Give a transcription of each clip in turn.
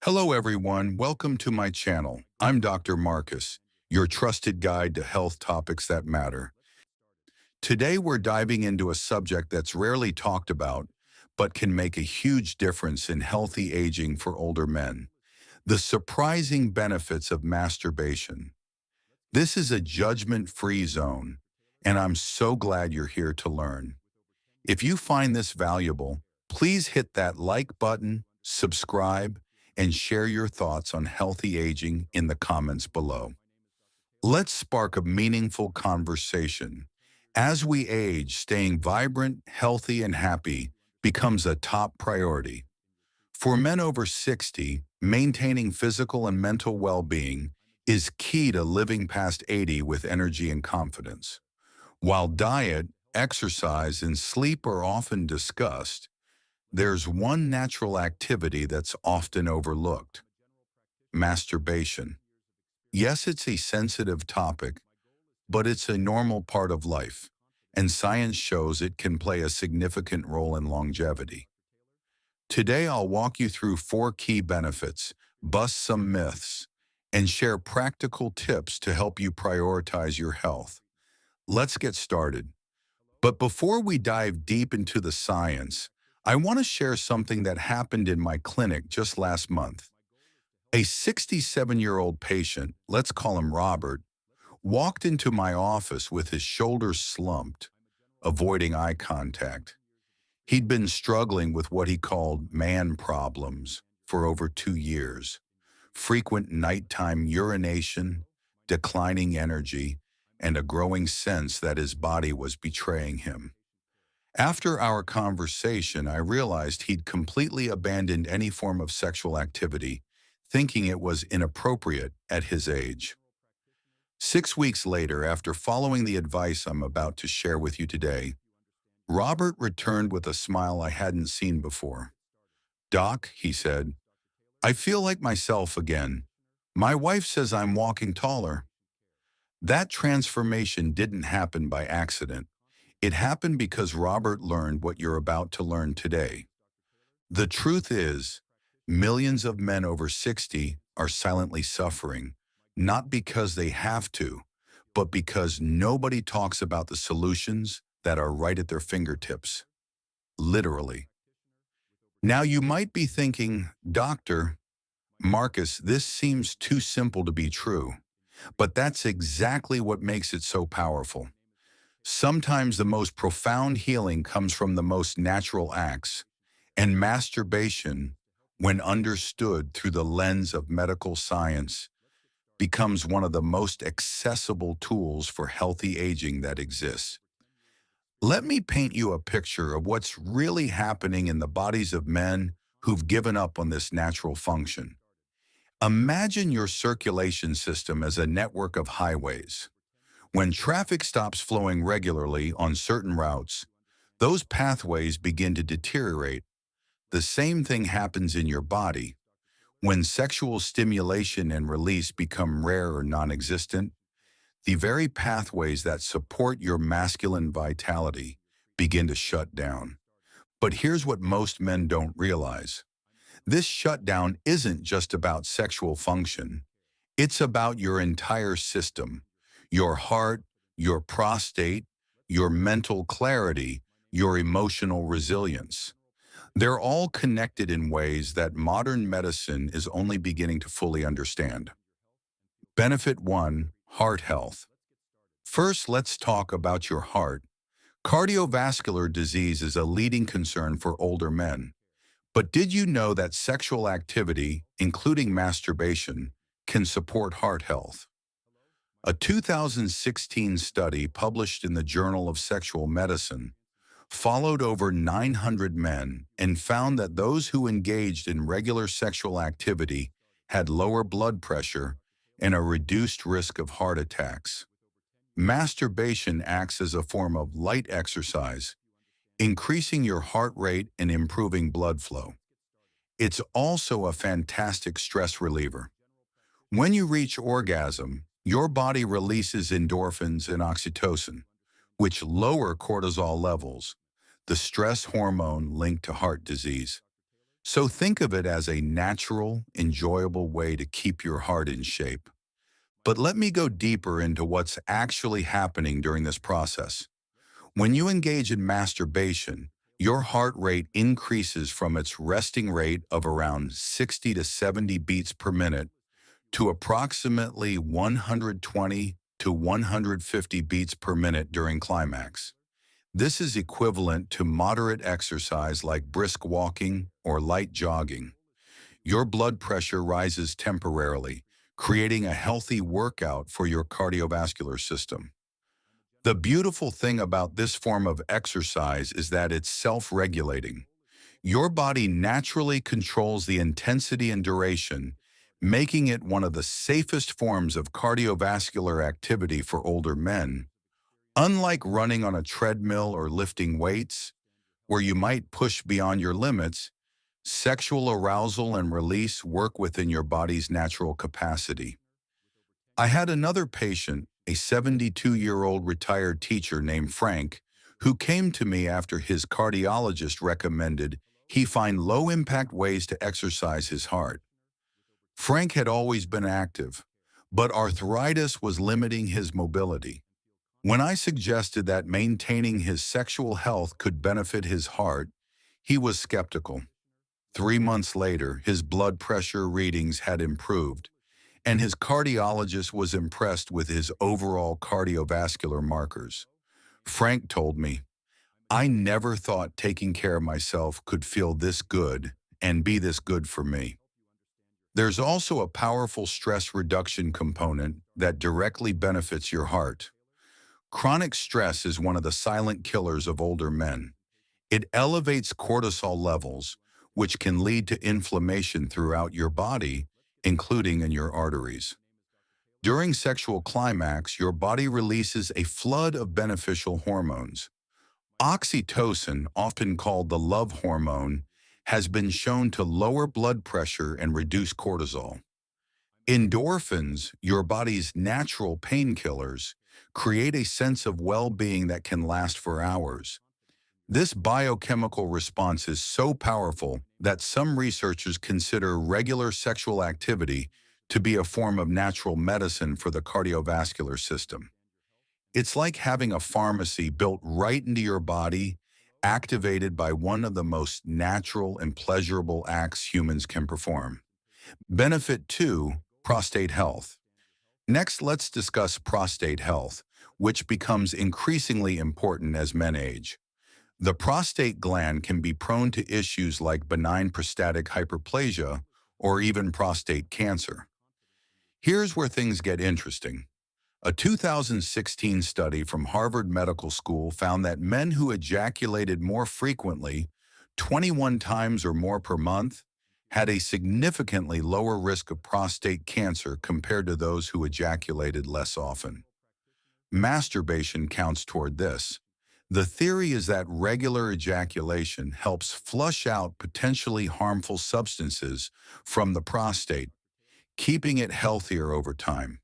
Hello everyone, welcome to my channel. I'm Dr. Marcus, your trusted guide to health topics that matter. Today we're diving into a subject that's rarely talked about, but can make a huge difference in healthy aging for older men. The surprising benefits of masturbation. This is a judgment-free zone, and I'm so glad you're here to learn. If you find this valuable, please hit that like button, subscribe, and share your thoughts on healthy aging in the comments below. Let's spark a meaningful conversation. As we age, staying vibrant, healthy, and happy becomes a top priority. For men over 60, maintaining physical and mental well-being is key to living past 80 with energy and confidence. While diet, exercise, and sleep are often discussed, there's one natural activity that's often overlooked: masturbation. Yes, it's a sensitive topic, but it's a normal part of life, and science shows it can play a significant role in longevity. Today, I'll walk you through 4 key benefits, bust some myths, and share practical tips to help you prioritize your health. Let's get started. But before we dive deep into the science, I want to share something that happened in my clinic just last month. A 67-year-old patient, let's call him Robert, walked into my office with his shoulders slumped, avoiding eye contact. He'd been struggling with what he called man problems for over 2 years: frequent nighttime urination, declining energy, and a growing sense that his body was betraying him. After our conversation, I realized he'd completely abandoned any form of sexual activity, thinking it was inappropriate at his age. 6 weeks later, after following the advice I'm about to share with you today, Robert returned with a smile I hadn't seen before. "Doc," he said, "I feel like myself again. My wife says I'm walking taller." That transformation didn't happen by accident. It happened because Robert learned what you're about to learn today. The truth is, millions of men over 60 are silently suffering, not because they have to, but because nobody talks about the solutions that are right at their fingertips. Literally. Now you might be thinking, "Doctor Marcus, this seems too simple to be true." But that's exactly what makes it so powerful. Sometimes the most profound healing comes from the most natural acts, and masturbation, when understood through the lens of medical science, becomes one of the most accessible tools for healthy aging that exists. Let me paint you a picture of what's really happening in the bodies of men who've given up on this natural function. Imagine your circulation system as a network of highways. When traffic stops flowing regularly on certain routes, those pathways begin to deteriorate. The same thing happens in your body. When sexual stimulation and release become rare or non-existent, the very pathways that support your masculine vitality begin to shut down. But here's what most men don't realize. This shutdown isn't just about sexual function. It's about your entire system: your heart, your prostate, your mental clarity, your emotional resilience. They're all connected in ways that modern medicine is only beginning to fully understand. Benefit 1: Heart health. First, let's talk about your heart. Cardiovascular disease is a leading concern for older men. But did you know that sexual activity, including masturbation, can support heart health? A 2016 study published in the Journal of Sexual Medicine followed over 900 men and found that those who engaged in regular sexual activity had lower blood pressure and a reduced risk of heart attacks. Masturbation acts as a form of light exercise, increasing your heart rate and improving blood flow. It's also a fantastic stress reliever. When you reach orgasm, your body releases endorphins and oxytocin, which lower cortisol levels, the stress hormone linked to heart disease. So think of it as a natural, enjoyable way to keep your heart in shape. But let me go deeper into what's actually happening during this process. When you engage in masturbation, your heart rate increases from its resting rate of around 60 to 70 beats per minute to approximately 120 to 150 beats per minute during climax. This is equivalent to moderate exercise like brisk walking or light jogging. Your blood pressure rises temporarily, creating a healthy workout for your cardiovascular system. The beautiful thing about this form of exercise is that it's self-regulating. Your body naturally controls the intensity and duration, making it one of the safest forms of cardiovascular activity for older men. Unlike running on a treadmill or lifting weights, where you might push beyond your limits, sexual arousal and release work within your body's natural capacity. I had another patient, a 72-year-old retired teacher named Frank, who came to me after his cardiologist recommended he find low-impact ways to exercise his heart. Frank had always been active, but arthritis was limiting his mobility. When I suggested that maintaining his sexual health could benefit his heart, he was skeptical. 3 months later, his blood pressure readings had improved, and his cardiologist was impressed with his overall cardiovascular markers. Frank told me, "I never thought taking care of myself could feel this good and be this good for me." There's also a powerful stress reduction component that directly benefits your heart. Chronic stress is one of the silent killers of older men. It elevates cortisol levels, which can lead to inflammation throughout your body, including in your arteries. During sexual climax, your body releases a flood of beneficial hormones. Oxytocin, often called the love hormone, has been shown to lower blood pressure and reduce cortisol. Endorphins, your body's natural painkillers, create a sense of well-being that can last for hours. This biochemical response is so powerful that some researchers consider regular sexual activity to be a form of natural medicine for the cardiovascular system. It's like having a pharmacy built right into your body, activated by one of the most natural and pleasurable acts humans can perform. Benefit 2, prostate health. Next, let's discuss prostate health, which becomes increasingly important as men age. The prostate gland can be prone to issues like benign prostatic hyperplasia or even prostate cancer. Here's where things get interesting. A 2016 study from Harvard Medical School found that men who ejaculated more frequently, 21 times or more per month, had a significantly lower risk of prostate cancer compared to those who ejaculated less often. Masturbation counts toward this. The theory is that regular ejaculation helps flush out potentially harmful substances from the prostate, keeping it healthier over time.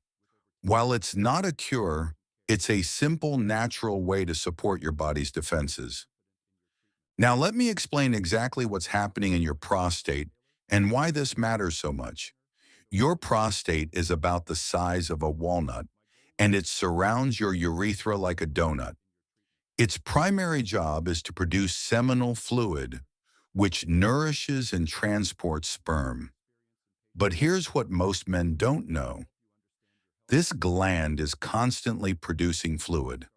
While it's not a cure, it's a simple, natural way to support your body's defenses. Now, let me explain exactly what's happening in your prostate and why this matters so much. Your prostate is about the size of a walnut, and it surrounds your urethra like a donut. Its primary job is to produce seminal fluid, which nourishes and transports sperm. But here's what most men don't know. This gland is constantly producing fluid,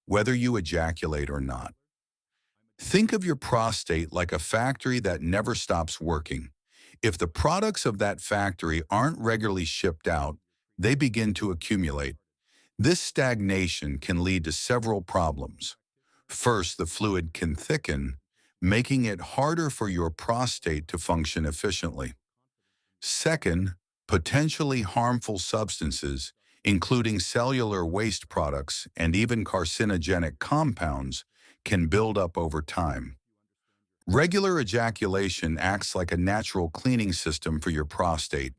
whether you ejaculate or not. Think of your prostate like a factory that never stops working. If the products of that factory aren't regularly shipped out, they begin to accumulate. This stagnation can lead to several problems. First, the fluid can thicken, making it harder for your prostate to function efficiently. Second, potentially harmful substances, including cellular waste products and even carcinogenic compounds, can build up over time. Regular ejaculation acts like a natural cleaning system for your prostate.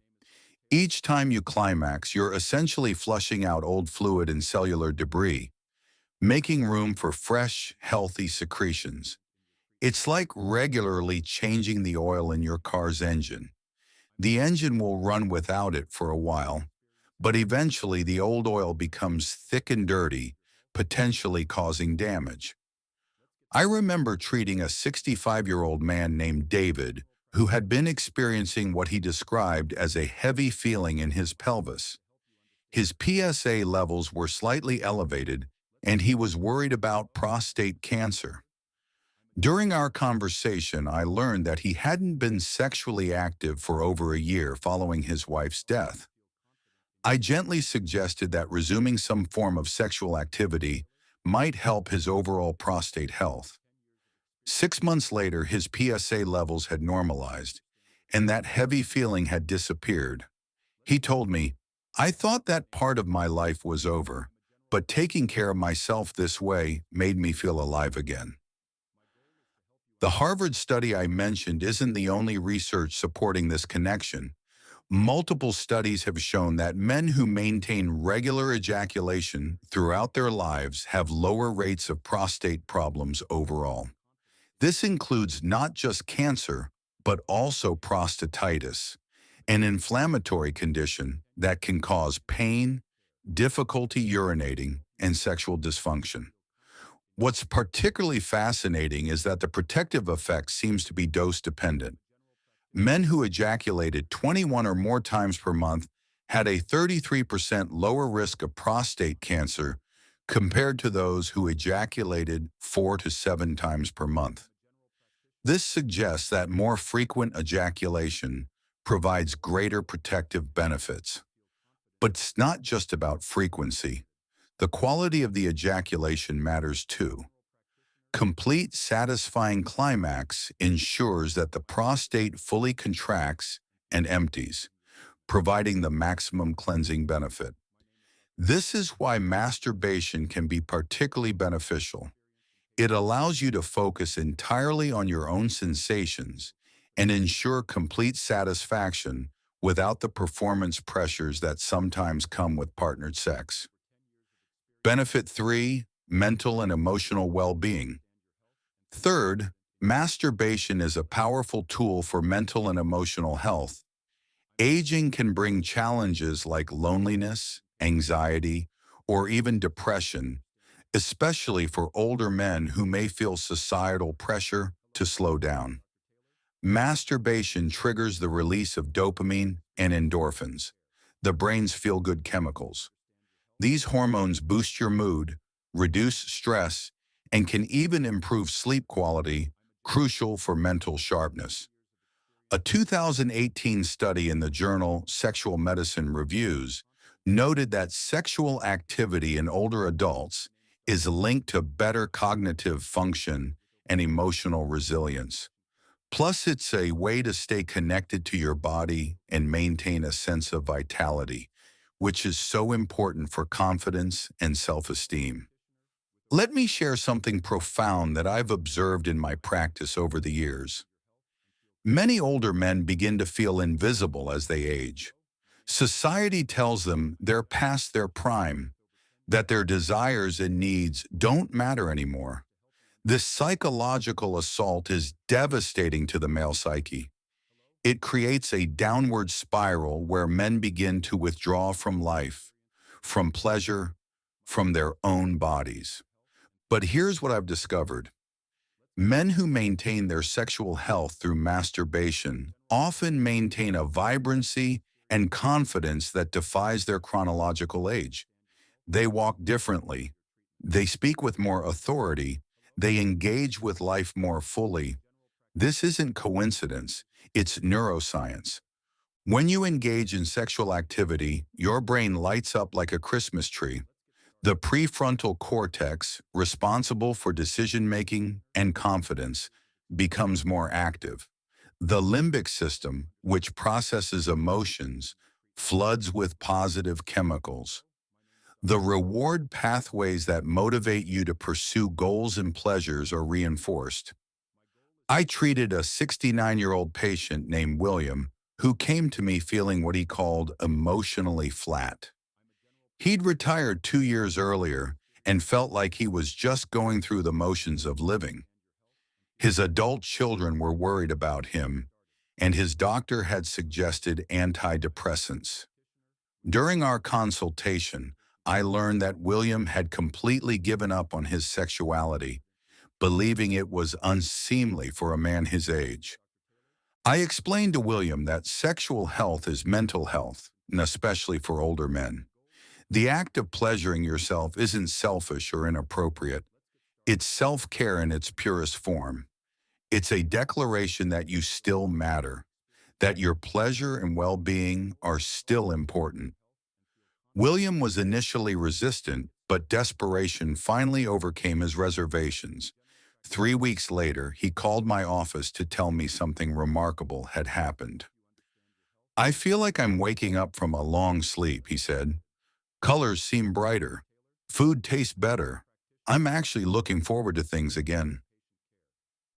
Each time you climax, you're essentially flushing out old fluid and cellular debris, making room for fresh, healthy secretions. It's like regularly changing the oil in your car's engine. The engine will run without it for a while, but eventually the old oil becomes thick and dirty, potentially causing damage. I remember treating a 65-year-old man named David who had been experiencing what he described as a heavy feeling in his pelvis. His PSA levels were slightly elevated, and he was worried about prostate cancer. During our conversation, I learned that he hadn't been sexually active for over a year following his wife's death. I gently suggested that resuming some form of sexual activity might help his overall prostate health. 6 months later, his PSA levels had normalized, and that heavy feeling had disappeared. He told me, "I thought that part of my life was over, but taking care of myself this way made me feel alive again." The Harvard study I mentioned isn't the only research supporting this connection. Multiple studies have shown that men who maintain regular ejaculation throughout their lives have lower rates of prostate problems overall. This includes not just cancer, but also prostatitis, an inflammatory condition that can cause pain, difficulty urinating, and sexual dysfunction. What's particularly fascinating is that the protective effect seems to be dose-dependent. Men who ejaculated 21 or more times per month had a 33% lower risk of prostate cancer compared to those who ejaculated 4 to 7 times per month. This suggests that more frequent ejaculation provides greater protective benefits. But it's not just about frequency. The quality of the ejaculation matters too. Complete, satisfying climax ensures that the prostate fully contracts and empties, providing the maximum cleansing benefit. This is why masturbation can be particularly beneficial. It allows you to focus entirely on your own sensations and ensure complete satisfaction without the performance pressures that sometimes come with partnered sex. Benefit 3, mental and emotional well-being. Third, masturbation is a powerful tool for mental and emotional health. Aging can bring challenges like loneliness, anxiety, or even depression, especially for older men who may feel societal pressure to slow down. Masturbation triggers the release of dopamine and endorphins, the brain's feel-good chemicals. These hormones boost your mood, reduce stress, and can even improve sleep quality, crucial for mental sharpness. A 2018 study in the journal Sexual Medicine Reviews noted that sexual activity in older adults is linked to better cognitive function and emotional resilience. Plus, it's a way to stay connected to your body and maintain a sense of vitality, which is so important for confidence and self-esteem. Let me share something profound that I've observed in my practice over the years. Many older men begin to feel invisible as they age. Society tells them they're past their prime, that their desires and needs don't matter anymore. This psychological assault is devastating to the male psyche. It creates a downward spiral where men begin to withdraw from life, from pleasure, from their own bodies. But here's what I've discovered. Men who maintain their sexual health through masturbation often maintain a vibrancy and confidence that defies their chronological age. They walk differently. They speak with more authority. They engage with life more fully. This isn't coincidence, it's neuroscience. When you engage in sexual activity, your brain lights up like a Christmas tree. The prefrontal cortex, responsible for decision-making and confidence, becomes more active. The limbic system, which processes emotions, floods with positive chemicals. The reward pathways that motivate you to pursue goals and pleasures are reinforced. I treated a 69-year-old patient named William who came to me feeling what he called emotionally flat. He'd retired 2 years earlier and felt like he was just going through the motions of living. His adult children were worried about him, and his doctor had suggested antidepressants. During our consultation, I learned that William had completely given up on his sexuality, believing it was unseemly for a man his age. I explained to William that sexual health is mental health, and especially for older men. The act of pleasuring yourself isn't selfish or inappropriate. It's self-care in its purest form. It's a declaration that you still matter, that your pleasure and well-being are still important. William was initially resistant, but desperation finally overcame his reservations. 3 weeks later, he called my office to tell me something remarkable had happened. "I feel like I'm waking up from a long sleep," he said. "Colors seem brighter. Food tastes better. I'm actually looking forward to things again."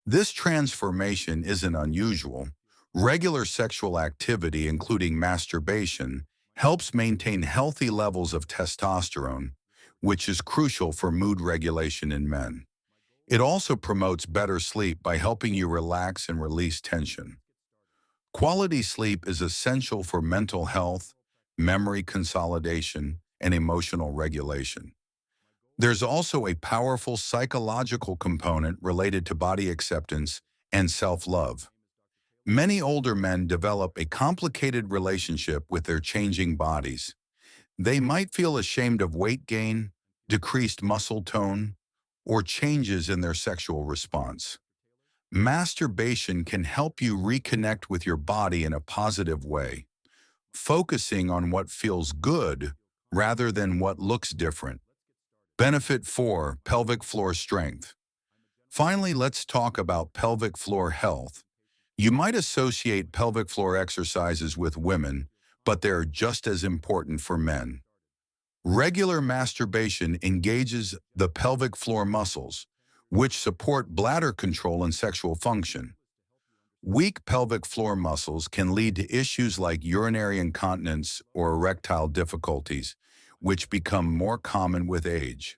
This transformation isn't unusual. Regular sexual activity, including masturbation, helps maintain healthy levels of testosterone, which is crucial for mood regulation in men. It also promotes better sleep by helping you relax and release tension. Quality sleep is essential for mental health, memory consolidation, and emotional regulation. There's also a powerful psychological component related to body acceptance and self-love. Many older men develop a complicated relationship with their changing bodies. They might feel ashamed of weight gain, decreased muscle tone, or changes in their sexual response. Masturbation can help you reconnect with your body in a positive way, focusing on what feels good rather than what looks different. Benefit 4: pelvic floor strength. Finally, let's talk about pelvic floor health. You might associate pelvic floor exercises with women, but they're just as important for men. Regular masturbation engages the pelvic floor muscles, which support bladder control and sexual function. Weak pelvic floor muscles can lead to issues like urinary incontinence or erectile difficulties, which become more common with age.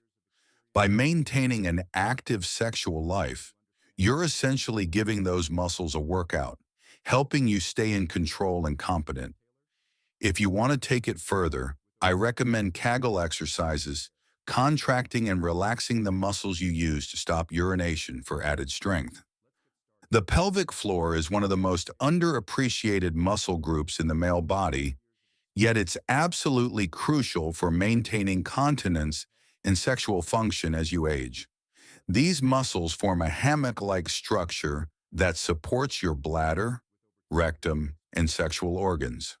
By maintaining an active sexual life, you're essentially giving those muscles a workout, helping you stay in control and competent. If you want to take it further, I recommend Kegel exercises, contracting and relaxing the muscles you use to stop urination for added strength. The pelvic floor is one of the most underappreciated muscle groups in the male body, yet it's absolutely crucial for maintaining continence and sexual function as you age. These muscles form a hammock-like structure that supports your bladder, rectum, and sexual organs.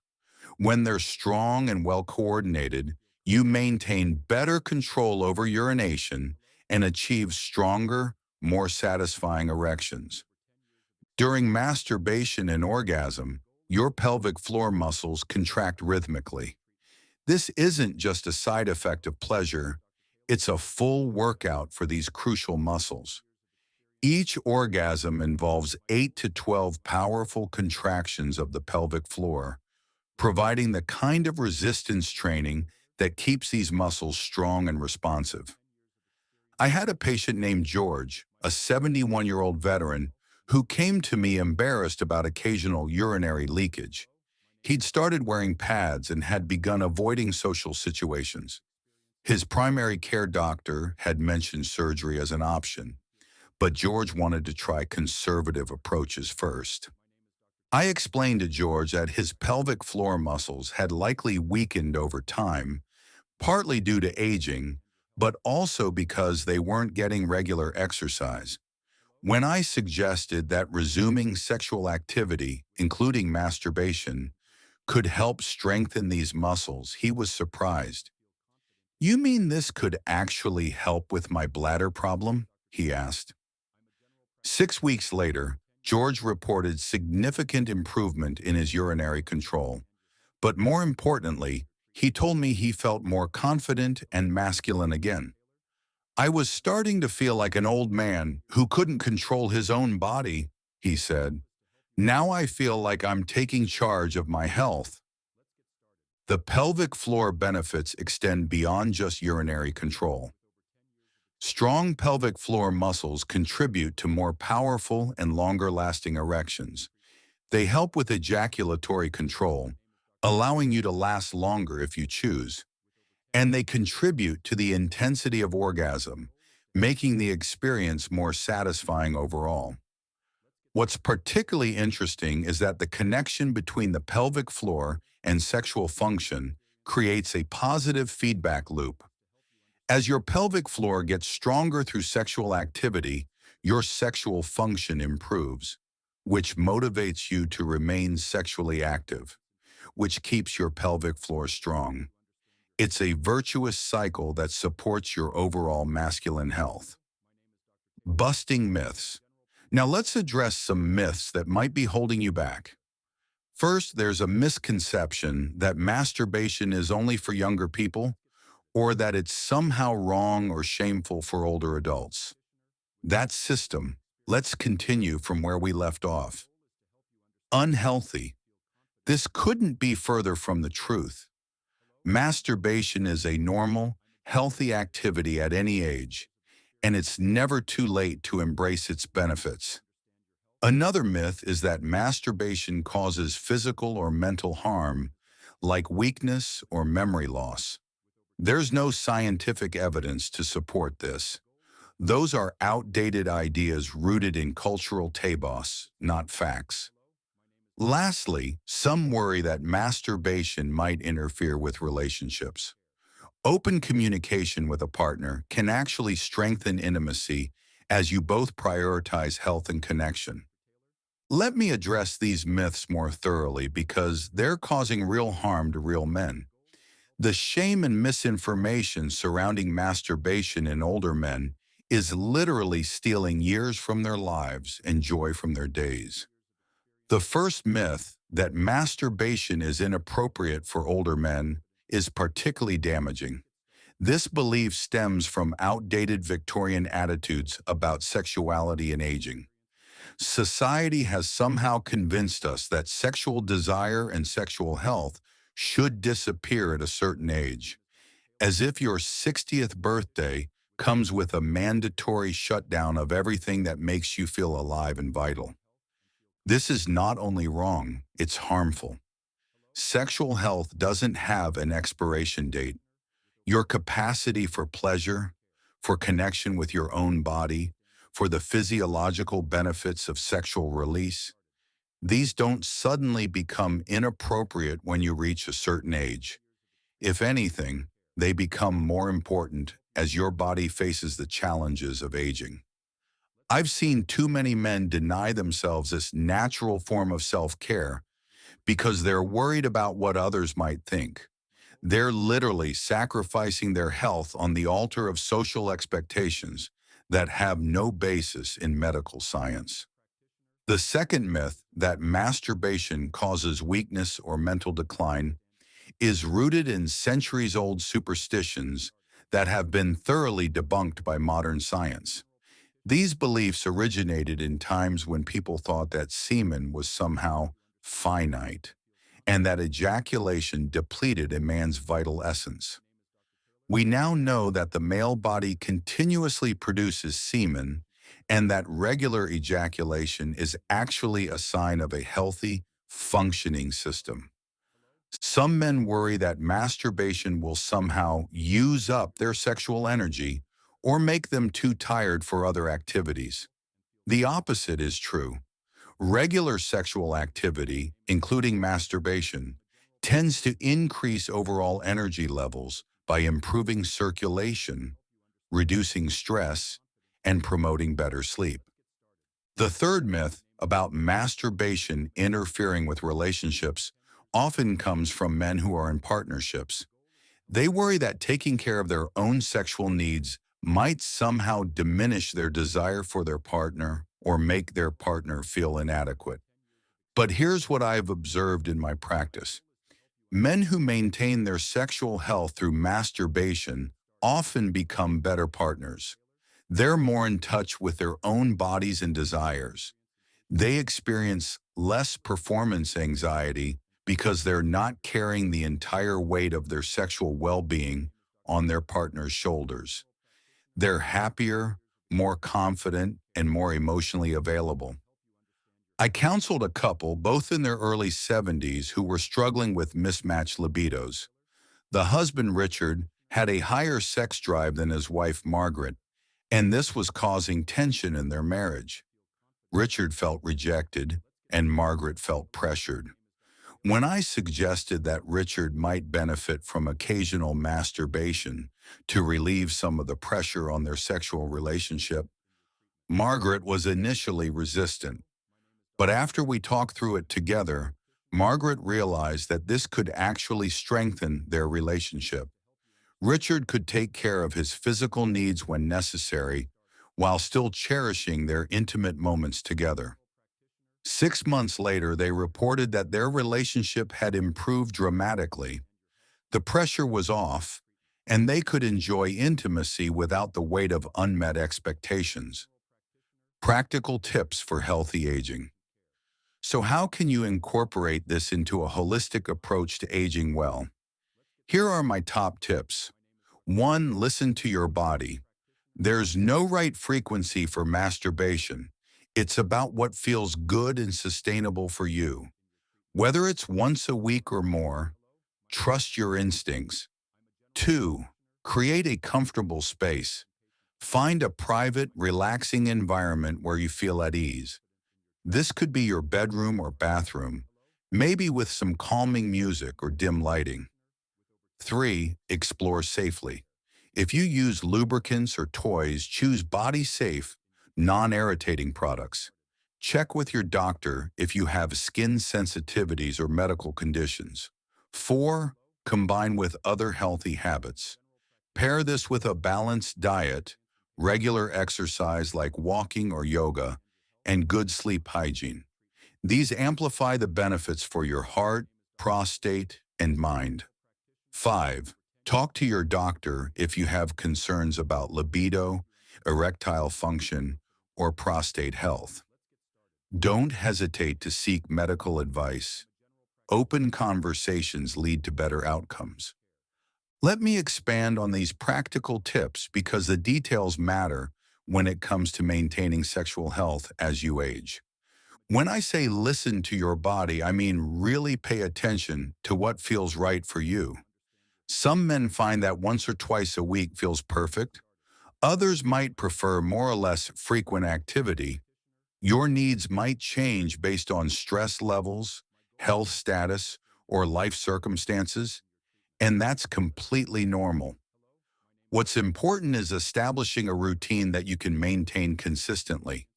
When they're strong and well coordinated, you maintain better control over urination and achieve stronger, more satisfying erections. During masturbation and orgasm, your pelvic floor muscles contract rhythmically. This isn't just a side effect of pleasure, it's a full workout for these crucial muscles. Each orgasm involves 8 to 12 powerful contractions of the pelvic floor, providing the kind of resistance training that keeps these muscles strong and responsive. I had a patient named George, a 71-year-old veteran, who came to me embarrassed about occasional urinary leakage. He'd started wearing pads and had begun avoiding social situations. His primary care doctor had mentioned surgery as an option, but George wanted to try conservative approaches first. I explained to George that his pelvic floor muscles had likely weakened over time, partly due to aging, but also because they weren't getting regular exercise. When I suggested that resuming sexual activity, including masturbation, could help strengthen these muscles, he was surprised. "You mean this could actually help with my bladder problem?" he asked. 6 weeks later, George reported significant improvement in his urinary control. But more importantly, he told me he felt more confident and masculine again. "I was starting to feel like an old man who couldn't control his own body," he said. "Now I feel like I'm taking charge of my health." The pelvic floor benefits extend beyond just urinary control. Strong pelvic floor muscles contribute to more powerful and longer-lasting erections. They help with ejaculatory control, allowing you to last longer if you choose. And they contribute to the intensity of orgasm, making the experience more satisfying overall. What's particularly interesting is that the connection between the pelvic floor and sexual function creates a positive feedback loop. As your pelvic floor gets stronger through sexual activity, your sexual function improves, which motivates you to remain sexually active, which keeps your pelvic floor strong. It's a virtuous cycle that supports your overall masculine health. Busting myths. Now let's address some myths that might be holding you back. First, there's a misconception that masturbation is only for younger people or that it's somehow wrong or shameful for older adults. That system. Let's continue from where we left off. Unhealthy. This couldn't be further from the truth. Masturbation is a normal, healthy activity at any age, and it's never too late to embrace its benefits. Another myth is that masturbation causes physical or mental harm, like weakness or memory loss. There's no scientific evidence to support this. Those are outdated ideas rooted in cultural tabos, not facts. Lastly, some worry that masturbation might interfere with relationships. Open communication with a partner can actually strengthen intimacy as you both prioritize health and connection. Let me address these myths more thoroughly because they're causing real harm to real men. The shame and misinformation surrounding masturbation in older men is literally stealing years from their lives and joy from their days. The first myth, that masturbation is inappropriate for older men, is particularly damaging. This belief stems from outdated Victorian attitudes about sexuality and aging. Society has somehow convinced us that sexual desire and sexual health should disappear at a certain age, as if your 60th birthday comes with a mandatory shutdown of everything that makes you feel alive and vital. This is not only wrong, it's harmful. Sexual health doesn't have an expiration date. Your capacity for pleasure, for connection with your own body, for the physiological benefits of sexual release, these don't suddenly become inappropriate when you reach a certain age. If anything, they become more important as your body faces the challenges of aging. I've seen too many men deny themselves this natural form of self-care because they're worried about what others might think. They're literally sacrificing their health on the altar of social expectations that have no basis in medical science. The second myth, that masturbation causes weakness or mental decline, is rooted in centuries-old superstitions that have been thoroughly debunked by modern science. These beliefs originated in times when people thought that semen was somehow finite and that ejaculation depleted a man's vital essence. We now know that the male body continuously produces semen and that regular ejaculation is actually a sign of a healthy, functioning system. Some men worry that masturbation will somehow use up their sexual energy or make them too tired for other activities. The opposite is true. Regular sexual activity, including masturbation, tends to increase overall energy levels by improving circulation, reducing stress, and promoting better sleep. The third myth, about masturbation interfering with relationships, often comes from men who are in partnerships. They worry that taking care of their own sexual needs might somehow diminish their desire for their partner or make their partner feel inadequate. But here's what I've observed in my practice. Men who maintain their sexual health through masturbation often become better partners. They're more in touch with their own bodies and desires. They experience less performance anxiety because they're not carrying the entire weight of their sexual well-being on their partner's shoulders. They're happier, more confident, and more emotionally available. I counseled a couple, both in their early 70s, who were struggling with mismatched libidos. The husband, Richard, had a higher sex drive than his wife, Margaret, and this was causing tension in their marriage. Richard felt rejected, and Margaret felt pressured. When I suggested that Richard might benefit from occasional masturbation to relieve some of the pressure on their sexual relationship, Margaret was initially resistant. But after we talked through it together, Margaret realized that this could actually strengthen their relationship. Richard could take care of his physical needs when necessary, while still cherishing their intimate moments together. 6 months later, they reported that their relationship had improved dramatically. The pressure was off, and they could enjoy intimacy without the weight of unmet expectations. Practical tips for healthy aging. So how can you incorporate this into a holistic approach to aging well? Here are my top tips. 1. Listen to your body. There's no right frequency for masturbation. It's about what feels good and sustainable for you. Whether it's once a week or more, trust your instincts. 2. Create a comfortable space. Find a private, relaxing environment where you feel at ease. This could be your bedroom or bathroom, maybe with some calming music or dim lighting. 3. Explore safely. If you use lubricants or toys, choose body-safe, non-irritating products. Check with your doctor if you have skin sensitivities or medical conditions. 4. Combine with other healthy habits. Pair this with a balanced diet, regular exercise like walking or yoga, and good sleep hygiene. These amplify the benefits for your heart, prostate, and mind. 5. Talk to your doctor if you have concerns about libido, erectile function, or prostate health. Don't hesitate to seek medical advice. Open conversations lead to better outcomes. Let me expand on these practical tips because the details matter when it comes to maintaining sexual health as you age. When I say listen to your body, I mean really pay attention to what feels right for you. Some men find that once or twice a week feels perfect. Others might prefer more or less frequent activity. Your needs might change based on stress levels, health status, or life circumstances, and that's completely normal. What's important is establishing a routine that you can maintain consistently.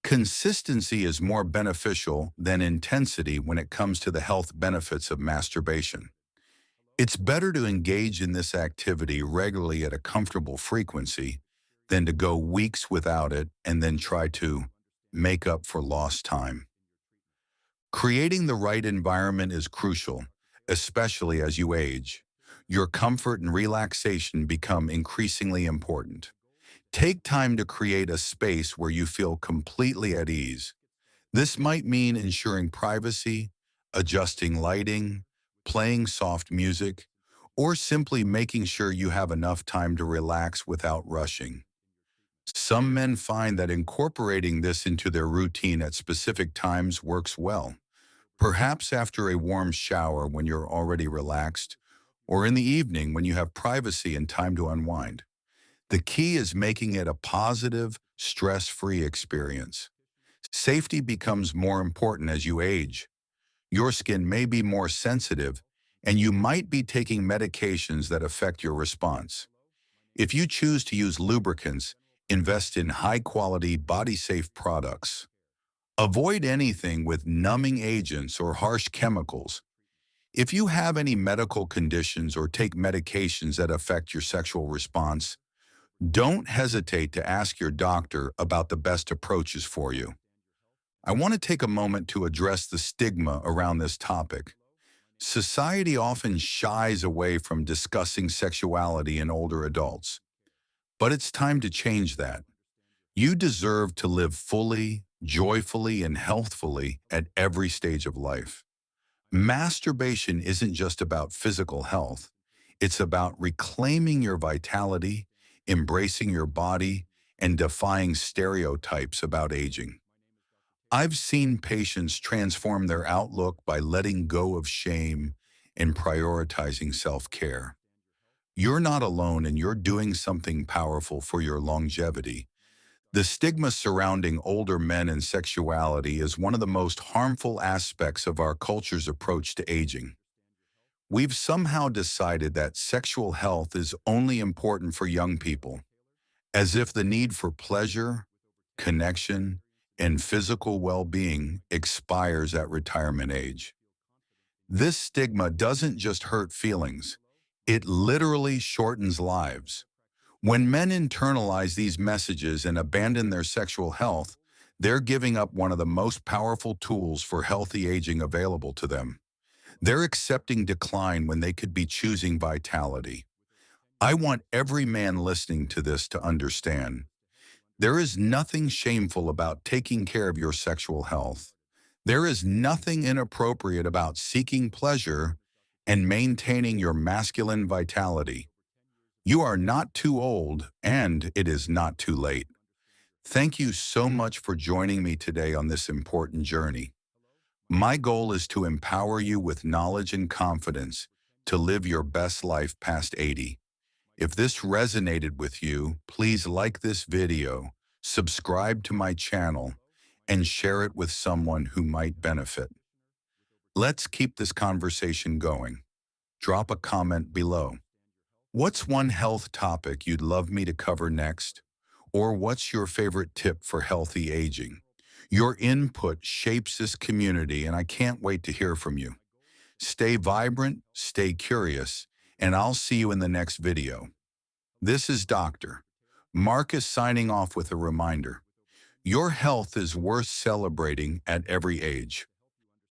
Consistency is more beneficial than intensity when it comes to the health benefits of masturbation. It's better to engage in this activity regularly at a comfortable frequency than to go weeks without it and then try to make up for lost time. Creating the right environment is crucial, especially as you age. Your comfort and relaxation become increasingly important. Take time to create a space where you feel completely at ease. This might mean ensuring privacy, adjusting lighting, playing soft music, or simply making sure you have enough time to relax without rushing. Some men find that incorporating this into their routine at specific times works well, perhaps after a warm shower when you're already relaxed, or in the evening when you have privacy and time to unwind. The key is making it a positive, stress-free experience. Safety becomes more important as you age. Your skin may be more sensitive, and you might be taking medications that affect your response. If you choose to use lubricants, invest in high-quality, body-safe products. Avoid anything with numbing agents or harsh chemicals. If you have any medical conditions or take medications that affect your sexual response, don't hesitate to ask your doctor about the best approaches for you. I want to take a moment to address the stigma around this topic. Society often shies away from discussing sexuality in older adults, but it's time to change that. You deserve to live fully, joyfully, and healthfully at every stage of life. Masturbation isn't just about physical health. It's about reclaiming your vitality, embracing your body, and defying stereotypes about aging. I've seen patients transform their outlook by letting go of shame and prioritizing self-care. You're not alone and you're doing something powerful for your longevity. The stigma surrounding older men and sexuality is one of the most harmful aspects of our culture's approach to aging. We've somehow decided that sexual health is only important for young people, as if the need for pleasure, connection, and physical well-being expires at retirement age. This stigma doesn't just hurt feelings, it literally shortens lives. When men internalize these messages and abandon their sexual health, they're giving up one of the most powerful tools for healthy aging available to them. They're accepting decline when they could be choosing vitality. I want every man listening to this to understand. There is nothing shameful about taking care of your sexual health. There is nothing inappropriate about seeking pleasure and maintaining your masculine vitality. You are not too old, and it is not too late. Thank you so much for joining me today on this important journey. My goal is to empower you with knowledge and confidence to live your best life past 80. If this resonated with you, please like this video, subscribe to my channel, and share it with someone who might benefit. Let's keep this conversation going. Drop a comment below. What's one health topic you'd love me to cover next? Or what's your favorite tip for healthy aging? Your input shapes this community, and I can't wait to hear from you. Stay vibrant, stay curious, and I'll see you in the next video. This is Dr. Marcus signing off with a reminder. Your health is worth celebrating at every age.